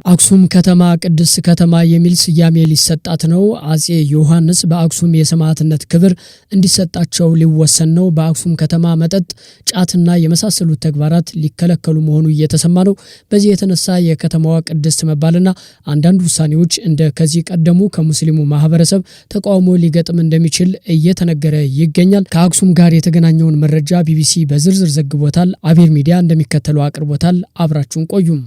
አክሱም ከተማ ቅድስት ከተማ የሚል ስያሜ ሊሰጣት ነው። አጼ ዮሐንስ በአክሱም የሰማዕትነት ክብር እንዲሰጣቸው ሊወሰን ነው። በአክሱም ከተማ መጠጥ፣ ጫትና የመሳሰሉት ተግባራት ሊከለከሉ መሆኑ እየተሰማ ነው። በዚህ የተነሳ የከተማዋ ቅድስት መባልና አንዳንድ ውሳኔዎች እንደ ከዚህ ቀደሙ ከሙስሊሙ ማህበረሰብ ተቃውሞ ሊገጥም እንደሚችል እየተነገረ ይገኛል። ከአክሱም ጋር የተገናኘውን መረጃ ቢቢሲ በዝርዝር ዘግቦታል። አቤል ሚዲያ እንደሚከተለው አቅርቦታል። አብራችሁን ቆዩም።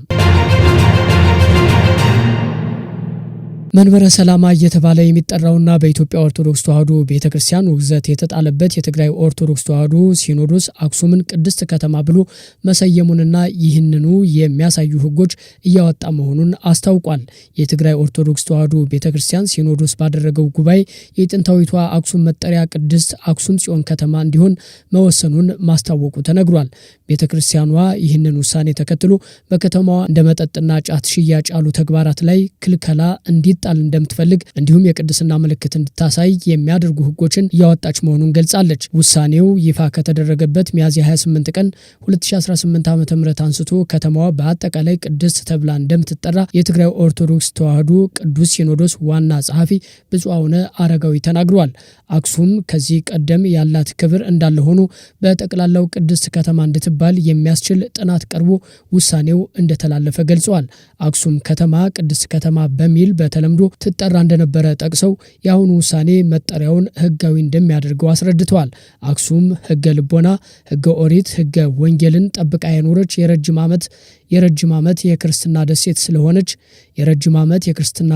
መንበረ ሰላማ እየተባለ የሚጠራውና በኢትዮጵያ ኦርቶዶክስ ተዋሕዶ ቤተክርስቲያን ውግዘት የተጣለበት የትግራይ ኦርቶዶክስ ተዋሕዶ ሲኖዶስ አክሱምን ቅድስት ከተማ ብሎ መሰየሙንና ይህንኑ የሚያሳዩ ሕጎች እያወጣ መሆኑን አስታውቋል። የትግራይ ኦርቶዶክስ ተዋሕዶ ቤተክርስቲያን ሲኖዶስ ባደረገው ጉባኤ የጥንታዊቷ አክሱም መጠሪያ ቅድስት አክሱም ጽዮን ከተማ እንዲሆን መወሰኑን ማስታወቁ ተነግሯል። ቤተክርስቲያኗ ይህንን ውሳኔ ተከትሎ በከተማዋ እንደ መጠጥና ጫት ሽያጭ ያሉ ተግባራት ላይ ክልከላ እንዲጣል እንደምትፈልግ እንዲሁም የቅድስና ምልክት እንድታሳይ የሚያደርጉ ሕጎችን እያወጣች መሆኑን ገልጻለች። ውሳኔው ይፋ ከተደረገበት ሚያዝያ 28 ቀን 2018 ዓ.ም አንስቶ ከተማዋ በአጠቃላይ ቅድስት ተብላ እንደምትጠራ የትግራይ ኦርቶዶክስ ተዋሕዶ ቅዱስ ሲኖዶስ ዋና ጸሐፊ ብፁዕ አቡነ አረጋዊ ተናግረዋል። አክሱም ከዚህ ቀደም ያላት ክብር እንዳለ ሆኖ በጠቅላላው ቅድስት ከተማ እንድትባል የሚያስችል ጥናት ቀርቦ ውሳኔው እንደተላለፈ ገልጸዋል። አክሱም ከተማ ቅድስት ከተማ በሚል በተለምዶ ትጠራ እንደነበረ ጠቅሰው የአሁኑ ውሳኔ መጠሪያውን ሕጋዊ እንደሚያደርገው አስረድተዋል። አክሱም ሕገ ልቦና፣ ሕገ ኦሪት፣ ሕገ ወንጌልን ጠብቃ የኖረች የረጅም ዓመት የክርስትና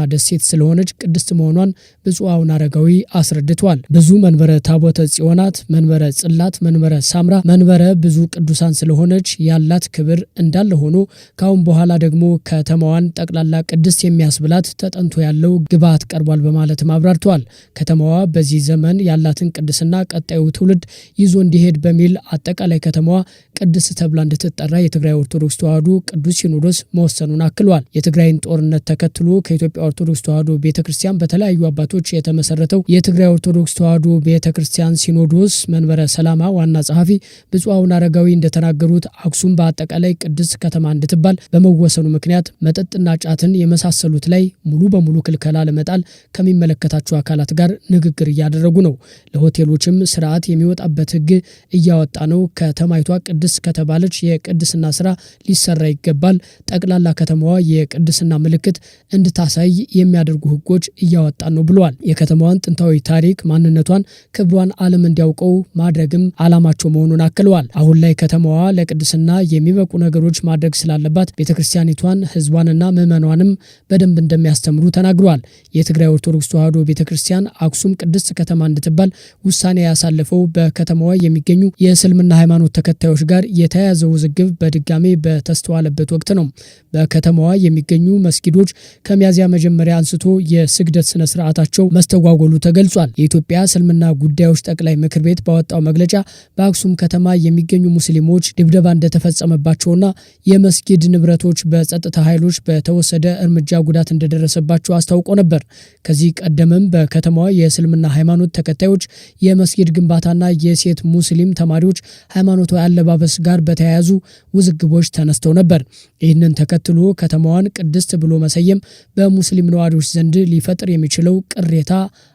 ደሴት ስለሆነች ቅድስት መሆኗን ብፁዕ አቡነ አረጋዊ አስረድተዋል። ብዙ መንበረ ታቦተ ጽዮናት፣ መንበረ ጽላት፣ መንበረ ሳምራ፣ መንበረ ብዙ ቅዱሳን ስለሆነች ያላት ክብር እንዳለ ሆኖ ካሁን በኋላ ደግሞ ከተማዋን ጠቅላላ ቅድስት የሚያስብላት ተጠንቶ ያለው ግብዓት ቀርቧል በማለትም አብራርተዋል። ከተማዋ በዚህ ዘመን ያላትን ቅድስና ቀጣዩ ትውልድ ይዞ እንዲሄድ በሚል አጠቃላይ ከተማዋ ቅድስት ተብላ እንድትጠራ የትግራይ ኦርቶዶክስ ተዋሕዶ ቅዱስ ሲኖዶስ መወሰኑን አክሏል። የትግራይን ጦርነት ተከትሎ ከኢትዮጵያ ኦርቶዶክስ ተዋሕዶ ቤተክርስቲያን በተለያዩ አባቶች የተመሰረተው የትግራይ ኦርቶዶክስ ተዋሕዶ ቤተክርስቲያን ሲኖዶስ መንበረ ሰላማ ዋና ጸሐፊ ብፁዕ አቡነ አረጋዊ እንደተናገሩት አክሱም በአጠቃላይ ቅድስት ከተማ እንድትባል በመወሰኑ ምክንያት መጠጥና ጫትን የመሳሰሉት ላይ ሙሉ በሙሉ ክልከላ ለመጣል ከሚመለከታቸው አካላት ጋር ንግግር እያደረጉ ነው። ለሆቴሎችም ስርዓት የሚወጣበት ሕግ እያወጣ ነው። ከተማይቷ ቅድስት ከተባለች የቅድስና ስራ ሊሰራ ይገባል። ጠቅላላ ከተማዋ የቅድስና ምልክት እንድታሳይ የሚያደርጉ ሕጎች እያወጣ ነው ብለዋል። የከተማዋን ጥንታዊ ታሪክ፣ ማንነቷን፣ ክብሯን ዓለም እንዲያውቀው ማድረግም ዓላማቸው መሆኑን አክለዋል። አሁን ላይ ከተማዋ ለቅድስና የሚበቁ ነገሮች ማድረግ ስላለባት ቤተክርስቲያኒቷን ሕዝቧንና ምዕመኗንም በደንብ እንደሚያስተምሩ ተናግረዋል። የትግራይ ኦርቶዶክስ ተዋሕዶ ቤተክርስቲያን አክሱም ቅድስት ከተማ እንድትባል ውሳኔ ያሳለፈው በከተማዋ የሚገኙ የእስልምና ሃይማኖት ተከታዮች ጋር የተያያዘ ውዝግብ በድጋሜ በተስተዋለበት ወቅት ነው። በከተማዋ የሚገኙ መስጊዶች ከሚያዝያ መጀመሪያ አንስቶ የስግደት ስነ ስርዓታቸው መስተጓጎሉ ተገልጿል። የኢትዮጵያ እስልምና ጉዳዮች ጠቅላይ ምክር ቤት ባወጣው መግለጫ በአክሱም ከተማ የሚገኙ ሙስሊሞች ድብደባ እንደተፈጸመባቸውና የመስጊድ ንብረቶች በጸጥታ ኃይሎች በተወሰደ እርምጃ ጉዳት እንደደረሰባቸው አስታውቆ ነበር። ከዚህ ቀደምም በከተማዋ የእስልምና ሃይማኖት ተከታዮች የመስጊድ ግንባታና የሴት ሙስሊም ተማሪዎች ሃይማኖታዊ አለባበስ ጋር በተያያዙ ውዝግቦች ተነስተው ነበር። ይህንን ተከትሎ ከተማዋን ቅድስት ብሎ መሰየም በሙስሊም ነዋሪዎች ዘንድ ሊፈጥር የሚችለው ቅሬታ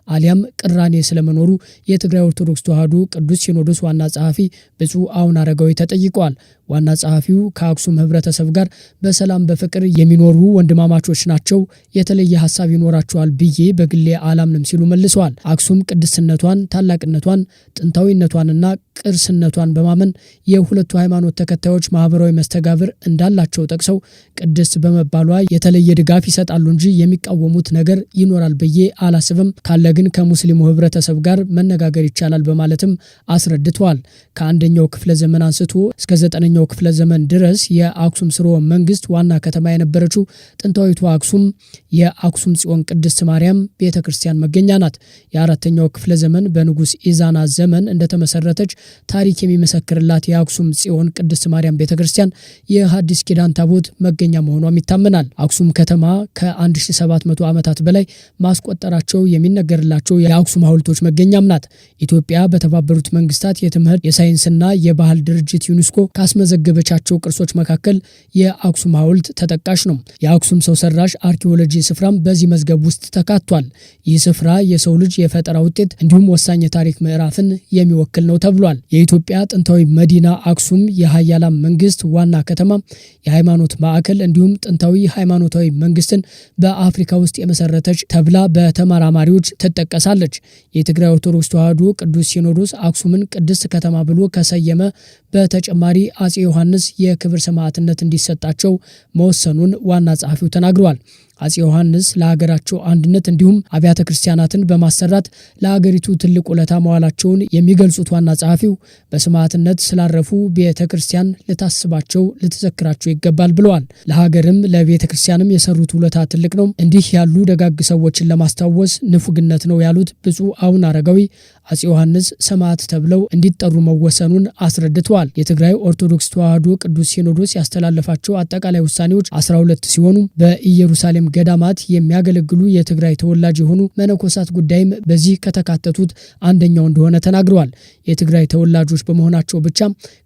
አሊያም ቅራኔ ስለመኖሩ የትግራይ ኦርቶዶክስ ተዋሕዶ ቅዱስ ሲኖዶስ ዋና ጸሐፊ ብፁዕ አቡነ አረጋዊ ተጠይቀዋል። ዋና ጸሐፊው ከአክሱም ሕብረተሰብ ጋር በሰላም በፍቅር የሚኖሩ ወንድማማቾች ናቸው፣ የተለየ ሀሳብ ይኖራቸዋል ብዬ በግሌ አላምንም ሲሉ መልሰዋል። አክሱም ቅድስነቷን፣ ታላቅነቷን፣ ጥንታዊነቷንና ቅርስነቷን በማመን የሁለቱ ሃይማኖት ተከታዮች ማህበራዊ መስተጋብር እንዳላቸው ጠቅሰው ቅድስት በመባሏ የተለየ ድጋፍ ይሰጣሉ እንጂ የሚቃወሙት ነገር ይኖራል ብዬ አላስብም። ካለ ግን ከሙስሊሙ ሕብረተሰብ ጋር መነጋገር ይቻላል በማለትም አስረድተዋል። ከአንደኛው ክፍለ ዘመን አንስቶ እስከ 9ኛው ክፍለ ዘመን ድረስ የአክሱም ስርወ መንግስት ዋና ከተማ የነበረችው ጥንታዊቷ አክሱም የአክሱም ጽዮን ቅድስት ማርያም ቤተክርስቲያን መገኛ ናት። የ4ኛው ክፍለ ዘመን በንጉስ ኢዛና ዘመን እንደተመሰረተች ታሪክ የሚመሰክርላት የአክሱም ጽዮን ቅድስት ማርያም ቤተክርስቲያን የሐዲስ ኪዳን ታቦት መገኛ መሆኗም ይታመናል። አክሱም ከተማ ከ1700 ዓመታት በላይ ማስቆጠራቸው የሚነገርላት የተቀረጸላቸው የአክሱም ሐውልቶች መገኛም ናት። ኢትዮጵያ በተባበሩት መንግስታት የትምህርት የሳይንስና የባህል ድርጅት ዩኔስኮ ካስመዘገበቻቸው ቅርሶች መካከል የአክሱም ሐውልት ተጠቃሽ ነው። የአክሱም ሰው ሰራሽ አርኪኦሎጂ ስፍራም በዚህ መዝገብ ውስጥ ተካቷል። ይህ ስፍራ የሰው ልጅ የፈጠራ ውጤት እንዲሁም ወሳኝ የታሪክ ምዕራፍን የሚወክል ነው ተብሏል። የኢትዮጵያ ጥንታዊ መዲና አክሱም የኃያላን መንግስት ዋና ከተማ፣ የሃይማኖት ማዕከል እንዲሁም ጥንታዊ ሃይማኖታዊ መንግስትን በአፍሪካ ውስጥ የመሰረተች ተብላ በተመራማሪዎች ትጠቀሳለች። የትግራይ ኦርቶዶክስ ተዋሕዶ ቅዱስ ሲኖዶስ አክሱምን ቅድስት ከተማ ብሎ ከሰየመ በተጨማሪ አጼ ዮሐንስ የክብር ሰማዕትነት እንዲሰጣቸው መወሰኑን ዋና ጸሐፊው ተናግረዋል። አጼ ዮሐንስ ለሀገራቸው አንድነት እንዲሁም አብያተ ክርስቲያናትን በማሰራት ለሀገሪቱ ትልቅ ውለታ መዋላቸውን የሚገልጹት ዋና ጸሐፊው በሰማዕትነት ስላረፉ ቤተ ክርስቲያን ልታስባቸው ልትዘክራቸው ይገባል ብለዋል። ለሀገርም ለቤተ ክርስቲያንም የሰሩት ውለታ ትልቅ ነው። እንዲህ ያሉ ደጋግ ሰዎችን ለማስታወስ ንፉግነት ነው ያሉት ብፁዕ አቡነ አረጋዊ አጼ ዮሐንስ ሰማዕት ተብለው እንዲጠሩ መወሰኑን አስረድተዋል። የትግራይ ኦርቶዶክስ ተዋሕዶ ቅዱስ ሲኖዶስ ያስተላለፋቸው አጠቃላይ ውሳኔዎች 12 ሲሆኑ በኢየሩሳሌም ገዳማት የሚያገለግሉ የትግራይ ተወላጅ የሆኑ መነኮሳት ጉዳይም በዚህ ከተካተቱት አንደኛው እንደሆነ ተናግረዋል። የትግራይ ተወላጆች በመሆናቸው ብቻ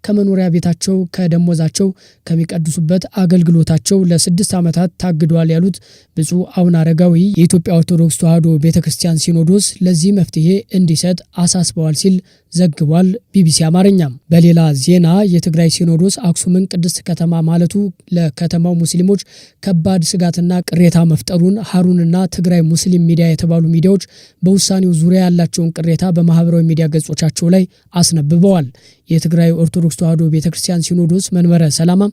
ከመኖሪያ ቤታቸው፣ ከደሞዛቸው፣ ከሚቀድሱበት አገልግሎታቸው ለ6 ዓመታት ታግደዋል ያሉት ብፁዕ አቡነ አረጋዊ የኢትዮጵያ ኦርቶዶክስ ተዋሕዶ ቤተክርስቲያን ሲኖዶስ ለዚህ መፍትሄ እንዲሰጥ አሳስበዋል ሲል ዘግቧል ቢቢሲ አማርኛ። በሌላ ዜና የትግራይ ሲኖዶስ አክሱምን ቅድስት ከተማ ማለቱ ለከተማው ሙስሊሞች ከባድ ስጋትና ቅሬታ መፍጠሩን ሀሩንና ትግራይ ሙስሊም ሚዲያ የተባሉ ሚዲያዎች በውሳኔው ዙሪያ ያላቸውን ቅሬታ በማህበራዊ ሚዲያ ገጾቻቸው ላይ አስነብበዋል። የትግራይ ኦርቶዶክስ ተዋሕዶ ቤተክርስቲያን ሲኖዶስ መንበረ ሰላማ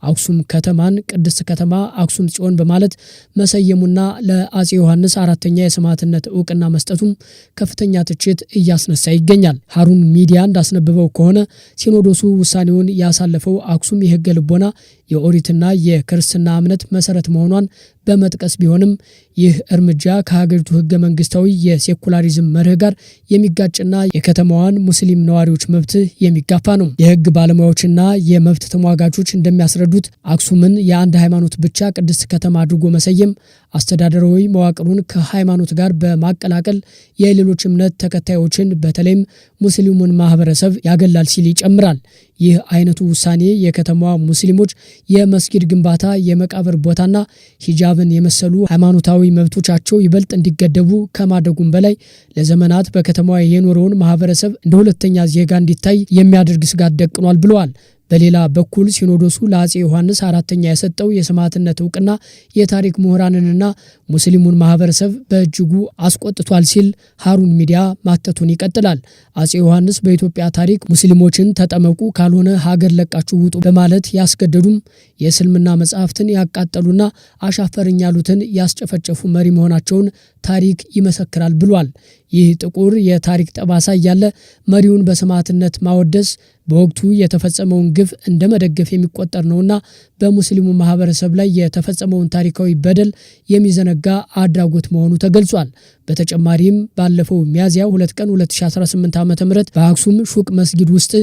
አክሱም ከተማን ቅድስት ከተማ አክሱም ጽዮን በማለት መሰየሙና ለአጼ ዮሐንስ አራተኛ የሰማዕትነት ዕውቅና መስጠቱም ከፍተኛ ትችት እያስነሳ ይገኛል። ሀሩን ሚዲያ እንዳስነብበው ከሆነ ሲኖዶሱ ውሳኔውን ያሳለፈው አክሱም የሕገ ልቦና የኦሪትና የክርስትና እምነት መሰረት መሆኗን በመጥቀስ ቢሆንም ይህ እርምጃ ከሀገሪቱ ሕገ መንግስታዊ የሴኩላሪዝም መርህ ጋር የሚጋጭና የከተማዋን ሙስሊም ነዋሪዎች መብት የሚጋፋ ነው። የሕግ ባለሙያዎችና የመብት ተሟጋቾች እንደሚያስረዱት አክሱምን የአንድ ሃይማኖት ብቻ ቅድስት ከተማ አድርጎ መሰየም አስተዳደራዊ መዋቅሩን ከሃይማኖት ጋር በማቀላቀል የሌሎች እምነት ተከታዮችን በተለይም ሙስሊሙን ማህበረሰብ ያገላል ሲል ይጨምራል። ይህ አይነቱ ውሳኔ የከተማዋ ሙስሊሞች የመስጊድ ግንባታ፣ የመቃብር ቦታና ሂጃብን የመሰሉ ሃይማኖታዊ መብቶቻቸው ይበልጥ እንዲገደቡ ከማድረጉም በላይ ለዘመናት በከተማዋ የኖረውን ማህበረሰብ እንደ ሁለተኛ ዜጋ እንዲታይ የሚያደርግ ስጋት ደቅኗል ብለዋል። በሌላ በኩል ሲኖዶሱ ለአጼ ዮሐንስ አራተኛ የሰጠው የሰማዕትነት ዕውቅና የታሪክ ምሁራንንና ሙስሊሙን ማህበረሰብ በእጅጉ አስቆጥቷል ሲል ሀሩን ሚዲያ ማተቱን ይቀጥላል። አጼ ዮሐንስ በኢትዮጵያ ታሪክ ሙስሊሞችን ተጠመቁ፣ ካልሆነ ሀገር ለቃችሁ ውጡ በማለት ያስገደዱም የእስልምና መጽሐፍትን ያቃጠሉና አሻፈረኝ ያሉትን ያስጨፈጨፉ መሪ መሆናቸውን ታሪክ ይመሰክራል ብሏል። ይህ ጥቁር የታሪክ ጠባሳ እያለ መሪውን በሰማዕትነት ማወደስ በወቅቱ የተፈጸመውን ግፍ እንደ መደገፍ የሚቆጠር ነውና በሙስሊሙ ማህበረሰብ ላይ የተፈጸመውን ታሪካዊ በደል የሚዘነጋ አድራጎት መሆኑ ተገልጿል። በተጨማሪም ባለፈው ሚያዝያ 2 ቀን 2018 ዓ.ም በአክሱም ሹቅ መስጊድ ውስጥ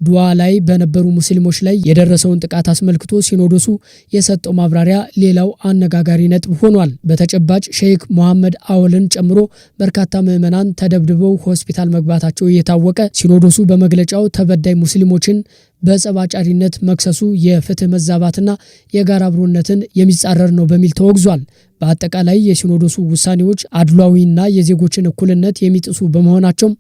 ዱዓ ላይ በነበሩ ሙስሊሞች ላይ የደረሰውን ጥቃት አስመልክቶ ሲኖዶሱ የሰጠው ማብራሪያ ሌላው አነጋጋሪ ነጥብ ሆኗል። በተጨባጭ ሼክ መሐመድ አወልን ጨምሮ በርካታ ምዕመናን ተደብድበው ሆስፒታል መግባታቸው እየታወቀ ሲኖዶሱ በመግለጫው ተበዳይ ሙስሊሞችን በጸባጫሪነት መክሰሱ የፍትህ መዛባትና የጋራ አብሮነትን የሚጻረር ነው በሚል ተወግዟል። በአጠቃላይ የሲኖዶሱ ውሳኔዎች አድሏዊና የዜጎችን እኩልነት የሚጥሱ በመሆናቸው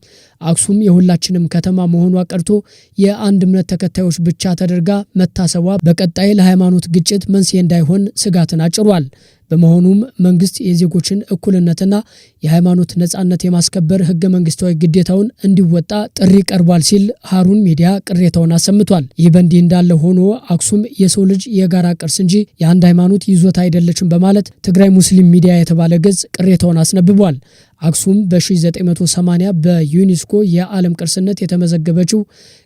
አክሱም የሁላችንም ከተማ መሆኗ ቀርቶ የአንድ እምነት ተከታዮች ብቻ ተደርጋ መታሰቧ በቀጣይ ለሃይማኖት ግጭት መንስኤ እንዳይሆን ስጋትን አጭሯል። በመሆኑም መንግስት የዜጎችን እኩልነትና የሃይማኖት ነጻነት የማስከበር ህገ መንግስታዊ ግዴታውን እንዲወጣ ጥሪ ቀርቧል ሲል ሀሩን ሚዲያ ቅሬታውን አሰምቷል። ይህ በእንዲህ እንዳለ ሆኖ አክሱም የሰው ልጅ የጋራ ቅርስ እንጂ የአንድ ሃይማኖት ይዞታ አይደለችም በማለት ትግራይ ሙስሊም ሚዲያ የተባለ ገጽ ቅሬታውን አስነብቧል። አክሱም በ1980 በዩኔስኮ የዓለም ቅርስነት የተመዘገበችው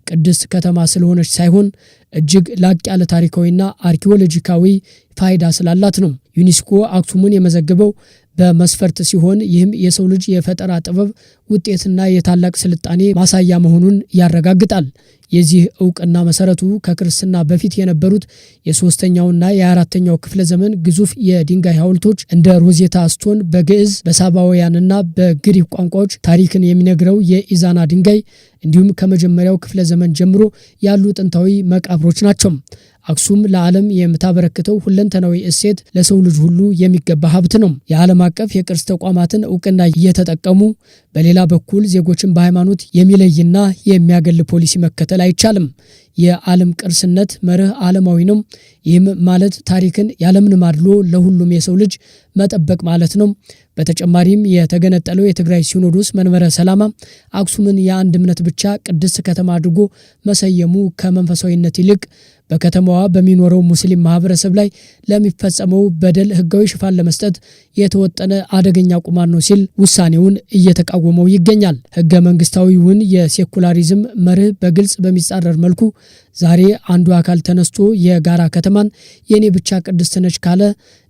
ቅድስት ከተማ ስለሆነች ሳይሆን እጅግ ላቅ ያለ ታሪካዊና አርኪኦሎጂካዊ ፋይዳ ስላላት ነው። ዩኔስኮ አክሱምን የመዘገበው በመስፈርት ሲሆን ይህም የሰው ልጅ የፈጠራ ጥበብ ውጤትና የታላቅ ስልጣኔ ማሳያ መሆኑን ያረጋግጣል። የዚህ ዕውቅና መሰረቱ ከክርስትና በፊት የነበሩት የ3ኛውና የ4ኛው ክፍለ ዘመን ግዙፍ የድንጋይ ሐውልቶች እንደ ሮዜታ ስቶን በግዕዝ በሳባውያንና በግሪክ ቋንቋዎች ታሪክን የሚነግረው የኢዛና ድንጋይ እንዲሁም ከመጀመሪያው ክፍለ ዘመን ጀምሮ ያሉ ጥንታዊ መቃብሮች ናቸው። አክሱም ለዓለም የምታበረክተው ሁለንተናዊ እሴት ለሰው ልጅ ሁሉ የሚገባ ሀብት ነው። የዓለም አቀፍ የቅርስ ተቋማትን ዕውቅና እየተጠቀሙ በሌላ በኩል ዜጎችን በሃይማኖት የሚለይና የሚያገል ፖሊሲ መከተል አይቻልም። የዓለም ቅርስነት መርህ ዓለማዊ ነው። ይህም ማለት ታሪክን ያለምንም አድሎ ለሁሉም የሰው ልጅ መጠበቅ ማለት ነው። በተጨማሪም የተገነጠለው የትግራይ ሲኖዶስ መንበረ ሰላማ አክሱምን የአንድ እምነት ብቻ ቅድስት ከተማ አድርጎ መሰየሙ ከመንፈሳዊነት ይልቅ በከተማዋ በሚኖረው ሙስሊም ማህበረሰብ ላይ ለሚፈጸመው በደል ህጋዊ ሽፋን ለመስጠት የተወጠነ አደገኛ ቁማር ነው ሲል ውሳኔውን እየተቃወመው ይገኛል። ህገ መንግስታዊውን የሴኩላሪዝም መርህ በግልጽ በሚጻረር መልኩ ዛሬ አንዱ አካል ተነስቶ የጋራ ከተማን የኔ ብቻ ቅድስት ነች ካለ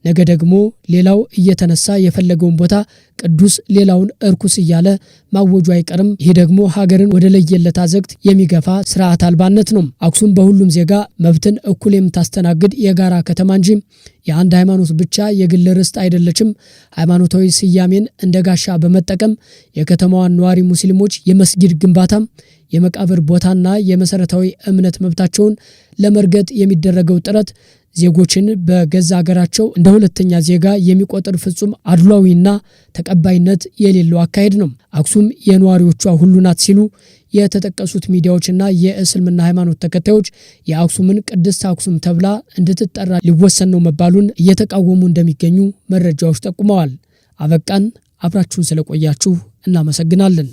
ነገ ደግሞ ሌላው እየተነሳ የፈለገውን ቦታ ቅዱስ ሌላውን እርኩስ እያለ ማወጁ አይቀርም። ይህ ደግሞ ሀገርን ወደ ለየለት አዘቅት የሚገፋ ስርዓት አልባነት ነው። አክሱም በሁሉም ዜጋ መብትን እኩል የምታስተናግድ የጋራ ከተማ እንጂ የአንድ ሃይማኖት ብቻ የግል ርስት አይደለችም። ሃይማኖታዊ ስያሜን እንደ ጋሻ በመጠቀም የከተማዋን ነዋሪ ሙስሊሞች የመስጊድ ግንባታ፣ የመቃብር ቦታና የመሰረታዊ እምነት መብታቸውን ለመርገጥ የሚደረገው ጥረት ዜጎችን በገዛ ሀገራቸው እንደ ሁለተኛ ዜጋ የሚቆጥር ፍጹም አድሏዊና ተቀባይነት የሌለው አካሄድ ነው። አክሱም የነዋሪዎቿ ሁሉ ናት ሲሉ የተጠቀሱት ሚዲያዎችና የእስልምና ሃይማኖት ተከታዮች የአክሱምን ቅድስት አክሱም ተብላ እንድትጠራ ሊወሰን ነው መባሉን እየተቃወሙ እንደሚገኙ መረጃዎች ጠቁመዋል። አበቃን። አብራችሁን ስለቆያችሁ እናመሰግናለን።